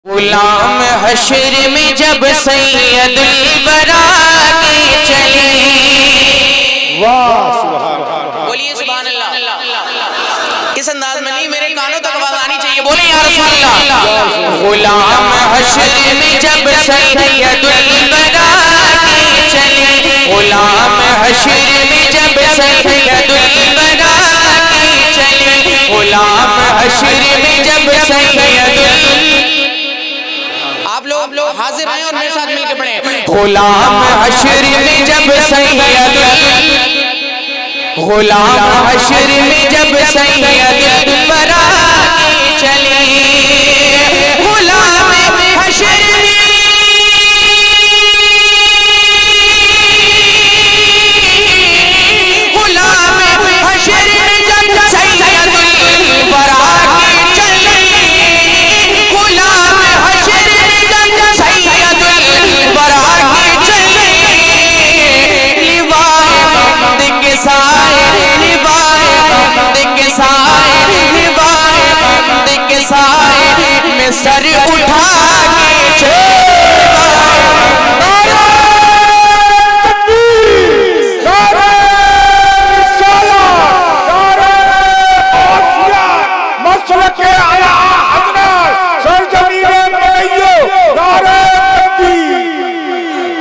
غلام حشر میں جب سید الورا کے چلے، بولیے سبحان اللہ۔ کس انداز میں نہیں، میرے کانوں تک آواز آنی چاہیے، بولیں یا رسول اللہ۔ غلام حشر میں جب سید الورا کے چلے، غلام حشر میں جب سید الورا کے چلے، غلام حشر میں جب سید حاضر ہیں اور میرے ساتھ مل کے پڑھیں۔ غلام حشر میں جب سید غلام حشر میں جب سید الورا کے چلے، غلام حشر غلام حشر میں جب سید الورا کے چلے، غلام حشر میں جب سید الورا کے چلے، لوائے بند کے سائے، لوائے بند کے سائے، لوائے بند کے سائے میں سر اٹھا کے چلے۔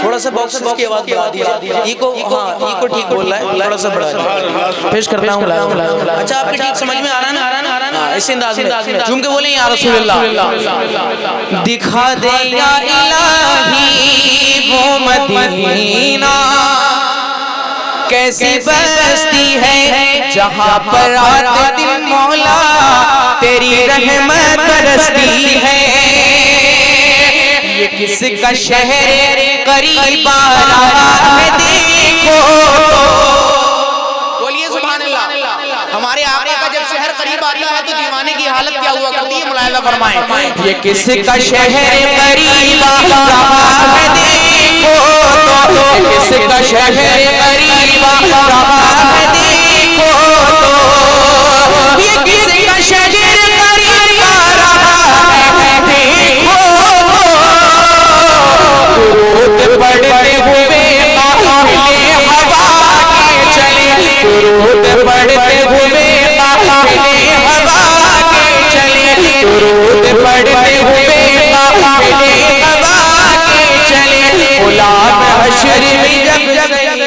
تھوڑا سا باکس کی آواز بڑھا دیجیے، ای کو ٹھیک بول رہا ہے، تھوڑا سا بڑھا دیجیے، پیش کرتا ہوں۔ اچھا آپ کے ٹھیک سمجھ میں آ رہا نا، اسی انداز میں جھوم کے بولیں یا رسول اللہ۔ دکھا دے یا الہی وہ مدینہ، کیسی بستی ہے جہاں پر رات دن مولا تیری رحمت برستی ہے، یہ کس کا شہر قریب آ رہا ہے دیکھو۔ بولیے سبحان اللہ۔ ہمارے آقا کا جب شہر قریب آتا ہے تو دیوانے کی حالت کیا ہوا کرتی ہے، ملاحظہ فرمائیں۔ یہ کس کا شہر قریب آ رہا ہے دیکھو، یہ کس کا شہر قریب آ رہا ہے دیکھو، یہ کس کا شہر قریب آ رہا ہے دیکھو۔ درود پڑھتے ہوئے قافلے ہوا کے چلے، درود پڑھتے ہوئے قافلے ہوا کے چلے، درود پڑھتے ہوئے قافلے ہوا کے چلے، غلام حشر میں جب سید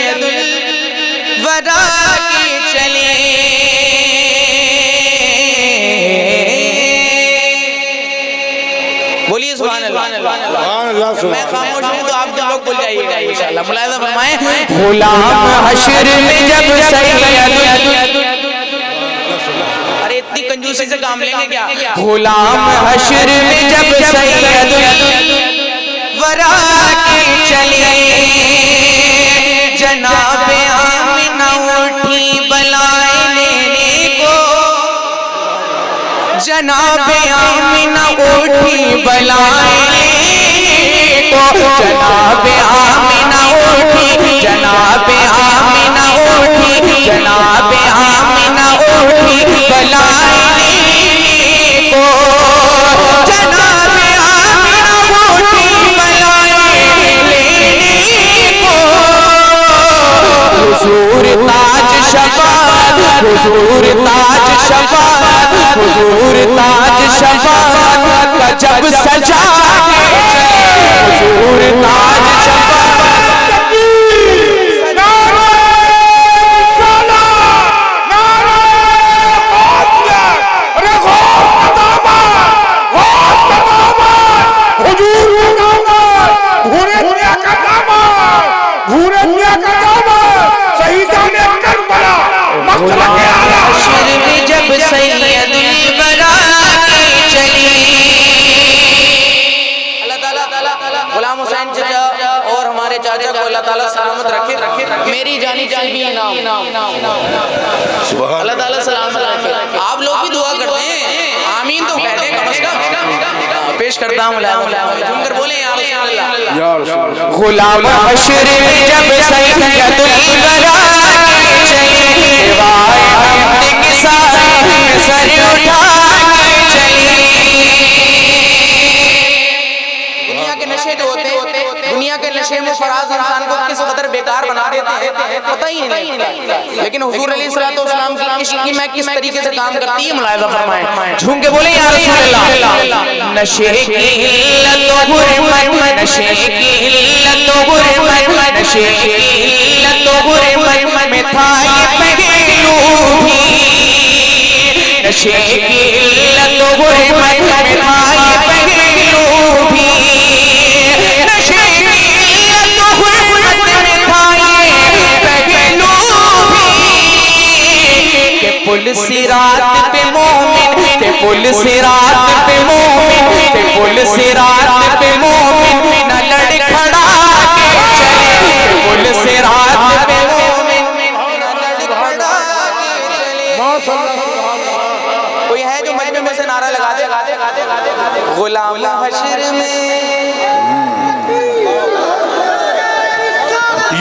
الورا کے چلے۔ بولیے سبحان اللہ۔ میں خاموش ہوں تو آپ جو لوگ بول جائیے گا انشاءاللہ، ملاحظہ فرمائیں۔ غلام حشر میں جب سید ارے اتنی کنجوسی سے کام لیں گے کیا؟ غلام حشر میں جب سید الورا کے چلے، جناب آمنہ اٹھی بلائے لینے کو، جناب آمنہ اٹھی بلائے لینے کو، جناب آمنہ اٹھی، جناب آمنہ اٹھی، جناب آمنہ اٹھی بلائے لینے کو، جناب آمنہ اٹھی بلائے لینے کو، حضور تاج شفاعت، حضور تاج شفاعت، حضور تاج شفاعت کا جب سجا کے چلے، حضور تاج شفاعت۔ نعرہ رسالت، نعرہ غوثیت، ارے غوث قدامت، غوث قدامت، حضور قدامت، بھورے دنیا کا دامت، بھورے دنیا کا دامت، شہیدان کربلا، مسلک اعلیٰ۔ حشر میں جب سید الورا کے چلے، اللہ تعالیٰ غلام حسین چچا اور ہمارے چاچا کو اللہ تعالیٰ سلامت رکھے، میری جانی چاہیے بھی انعام، اللہ تعالیٰ سلامت رکھے۔ آپ لوگ بھی دعا کرتے ہیں، آمین تو کہتے ہیں کم از کم۔ پیش کرتا ہوں جھوم کر بولیں یا رسول اللہ۔ غلام حشر میں جب سید الورا کے چلے، لوائے بند کے سائے میں سر اٹھا کے چلے، کے نشے جو ہوتے ہیں دنیا کے نشے میں فراز انسان کو کس قدر بیکار بنا دیتے ہیں پتہ ہی نہیں، لیکن حضور علیہ السلام کی عشق کی میں کس طریقے سے کام کرتی ہے ملاحظہ فرمائیں، جھوم کے بولیں یا رسول اللہ۔ نشے کی علت و حرمت، نشے کی علت و حرمت، نشے کی علت و حرمت میں تھا یہ پہلو بھی، نشے کی علت و حرمت میں تھا یہ پہلو بھی، نشے کی علت و حرمت میں تھا یہ پہلو بھی، کہ پل صراط پہ مومن، کہ پل صراط پہ مومن، کہ پل صراط پہ مومن نہ لڑکھڑا کے چلے، کہ پل صراط پہ مومن نہ لڑکھڑا کے چلے۔ کوئی ہے جو مجمع میں سے نعرہ لگا دے غلام حشر میں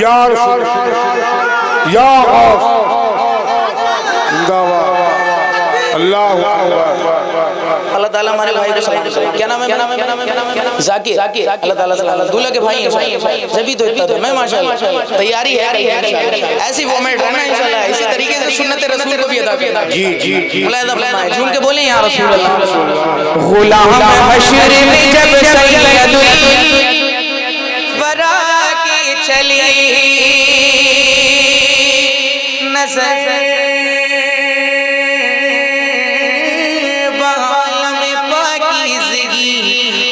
یا رسول یا غوث اللہ اللہ تعالیٰ ہمارے بھائی کو سلام کرے، کیا نام ہے ذاکر، اللہ تعالیٰ سلام، دولہ کے بھائی ہیں جبھی تو اتنا میں ماشاءاللہ تیاری ہے ایسی فارمیٹ رہنا انشاءاللہ، اسی طریقے سے سنت رسول کو بھی ادا کیا جی ملاحظہ فرمائیں، جھوم کے بولیں یا رسول اللہ۔ غلام حشر میں جب سید الورا کی چلی نظر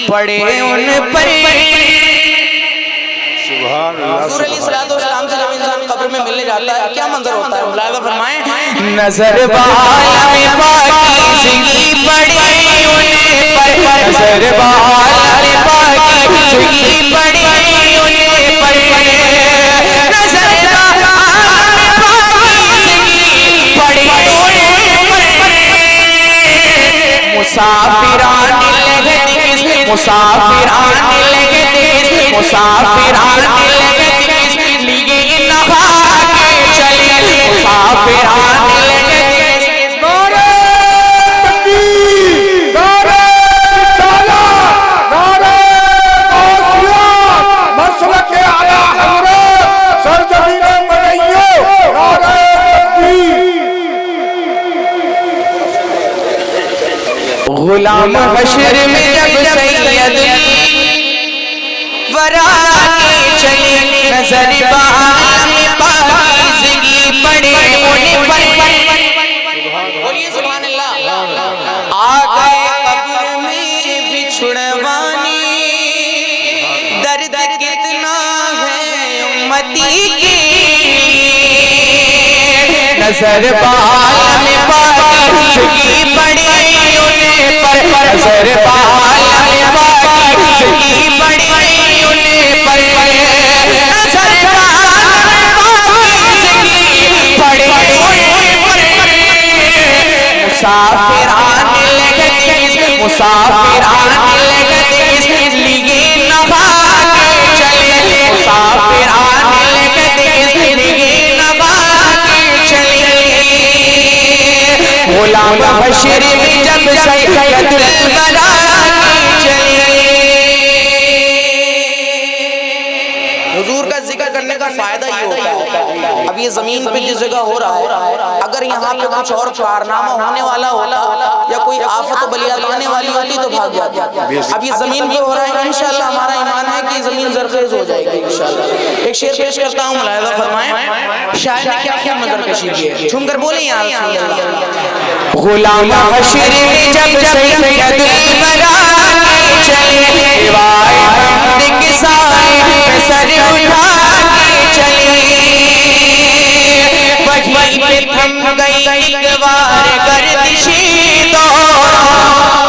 پڑے ان پر حضور علیہ السلام سے جب انسان قبر میں ملنے جاتا ہے کیا منظر ہوتا ہے ملاحظہ فرمائیں، نظر بعالم پاکیزگی پڑی ان پر، نظر بعالم پاکیزگی پڑی ان پر، نظر بعالم پاکیزگی پڑی ان پر، مسافران لگت مسافران لگت مسافران لگت لیے نہا کے چلے، مسافران لگت نعرہ تکبیر، نعرہ رسالت، نعرہ غوثیت، مسلک اعلی حضرت سرزمین مدینہ، نعرہ تکبیر۔ غلام حشر میں جب سید ورا کے چلے، نظر بعالم پاکیزگی پڑے ان پر، بولیے سبحان اللہ۔ آ گئے قبر میں بچھڑوانی، درد کتنا ہے امتی کی، نظر بعالم پاکیزگی پڑے ان پر، نظر بعالم پاکیزگی پڑے ان پر، نظر بعالم پاکیزگی پڑے ان پر، مسافران لگت مسافران لگت لیے نبھا کے چلے، مسافران لگت لیے نبھا کے چلے، غلام حشر میں جب سید الورا کی چلے۔ حضور کا ذکر کرنے کا فائدہ یہ ہوتا ہے، اب یہ زمین پہ جس جگہ ہو رہا ہے اگر یہاں پہ کچھ اور کارنامہ ہونے والا ہوتا یا کوئی آفت و بلیات آنے والی ہوتی تو بھاگ جاتی، اب یہ زمین پہ ہو رہا ہے انشاءاللہ ہمارا ایمان ہے کہ زمین زرخیز ہو جائے گی انشاءاللہ۔ ایک شعر پیش کرتا ہوں ملاحظہ فرمائیں، شاعر نے کیا کیا منظر کشی کی ہے، جھوم کر بولیں یا رسول اللہ۔ غلام حشر میں جب سید الورا کی چلے، دیوائے حمد کے سائے پہ سر اٹھا کے چلے، وہیں پہ تھم گئی ایک بار گردشی دوران،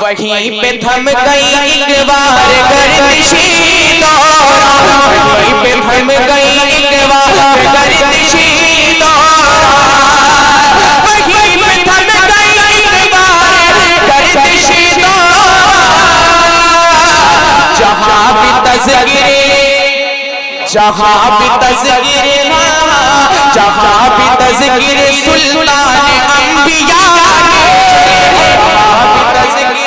وہیں پہ تھم گئی ایک بار گردشی دوران، وہیں پہ تھم گئی ایک بار گردشی دوران، وہیں پہ تھم گئی ایک بار گردشی دوران، جہاں بھی تذکرے جہاں بھی تذکرے جہاں بھی تذکرے سلطان انبیاء کے، جہاں بھی تذکرے